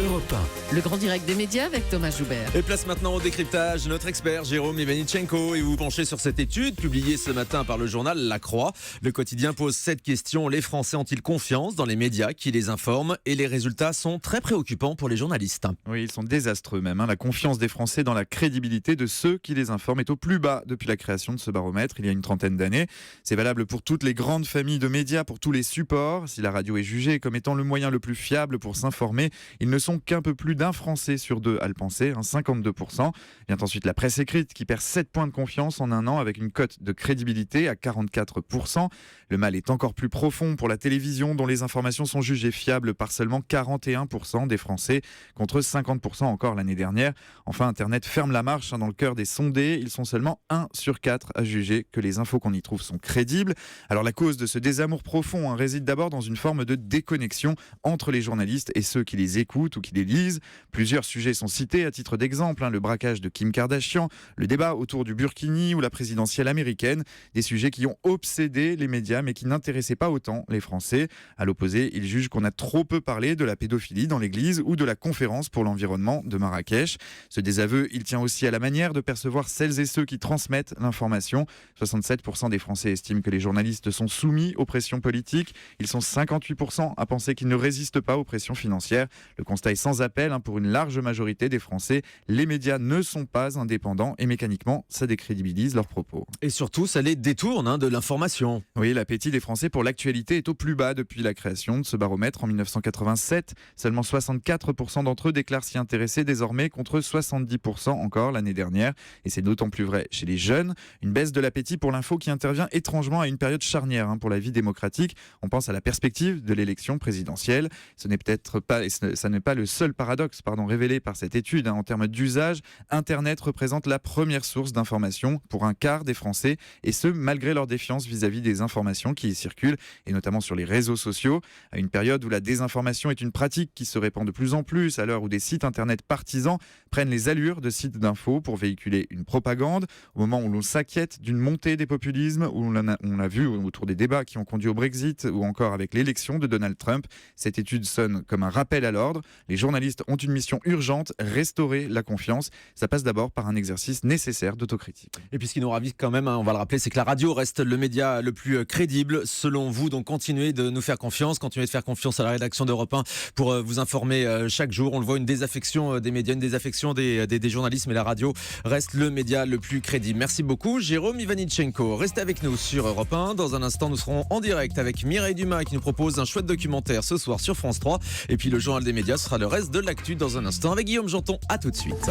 Europe 1. Le grand direct des médias avec Thomas Joubert. Et place maintenant au décryptage, notre expert Jérôme Ivanichenko. Et vous vous penchez sur cette étude publiée ce matin par le journal La Croix. Le quotidien pose cette question: les Français ont-ils confiance dans les médias qui les informent? Et les résultats sont très préoccupants pour les journalistes. Oui, ils sont désastreux même. La confiance des Français dans la crédibilité de ceux qui les informent est au plus bas depuis la création de ce baromètre il y a une trentaine d'années. C'est valable pour toutes les grandes familles de médias, pour tous les supports. Si la radio est jugée comme étant le moyen le plus fiable pour s'informer, ils ne sont qu'un peu plus d'un Français sur deux à le penser, 52%. Vient ensuite la presse écrite qui perd 7 points de confiance en un an avec une cote de crédibilité à 44%. Le mal est encore plus profond pour la télévision dont les informations sont jugées fiables par seulement 41% des Français contre 50% encore l'année dernière. Enfin, Internet ferme la marche dans le cœur des sondés. Ils sont seulement 1 sur 4 à juger que les infos qu'on y trouve sont crédibles. Alors la cause de ce désamour profond réside d'abord dans une forme de déconnexion entre les journalistes et ceux qui les écoutent ou qui les lisent. Plusieurs sujets sont cités à titre d'exemple, le braquage de Kim Kardashian, le débat autour du Burkini ou la présidentielle américaine, des sujets qui ont obsédé les médias mais qui n'intéressaient pas autant les Français. À l'opposé, ils jugent qu'on a trop peu parlé de la pédophilie dans l'église ou de la conférence pour l'environnement de Marrakech. Ce désaveu, il tient aussi à la manière de percevoir celles et ceux qui transmettent l'information. 67% des Français estiment que les journalistes sont soumis aux pressions politiques. Ils sont 58% à penser qu'ils ne résistent pas aux pressions financières. Le constat est sans appel pour une large majorité des Français. Les médias ne sont pas indépendants et mécaniquement, ça décrédibilise leurs propos. Et surtout, ça les détourne de l'information. Oui, l'appétit des Français pour l'actualité est au plus bas depuis la création de ce baromètre en 1987. Seulement 64% d'entre eux déclarent s'y intéresser désormais contre 70% encore l'année dernière. Et c'est d'autant plus vrai chez les jeunes. Une baisse de l'appétit pour l'info qui intervient étrangement à une période charnière pour la vie démocratique. On pense à la perspective de l'élection présidentielle. Ce n'est peut-être pas, et ça n'est pas le seul paradoxe révélé par cette étude. En termes d'usage, Internet représente la première source d'information pour un quart des Français, et ce, malgré leur défiance vis-à-vis des informations qui y circulent, et notamment sur les réseaux sociaux. À une période où la désinformation est une pratique qui se répand de plus en plus, à l'heure où des sites Internet partisans prennent les allures de sites d'infos pour véhiculer une propagande, au moment où l'on s'inquiète d'une montée des populismes, où on l'a vu autour des débats qui ont conduit au Brexit, ou encore avec l'élection de Donald Trump. Cette étude sonne comme un rappel à l'ordre. Les journalistes ont une mission urgente, restaurer la confiance. Ça passe d'abord par un exercice nécessaire d'autocritique. Et puis ce qui nous ravit quand même, on va le rappeler, c'est que la radio reste le média le plus crédible selon vous. Donc continuez de nous faire confiance, continuez de faire confiance à la rédaction d'Europe 1 pour vous informer chaque jour. On le voit, une désaffection des médias, une désaffection des journalistes, mais la radio reste le média le plus crédible. Merci beaucoup Jérôme Ivanichenko. Restez avec nous sur Europe 1. Dans un instant, nous serons en direct avec Mireille Dumas qui nous propose un chouette documentaire ce soir sur France 3. Et puis le journal des médias sera le reste de l'actu dans un instant avec Guillaume Janton. À tout de suite.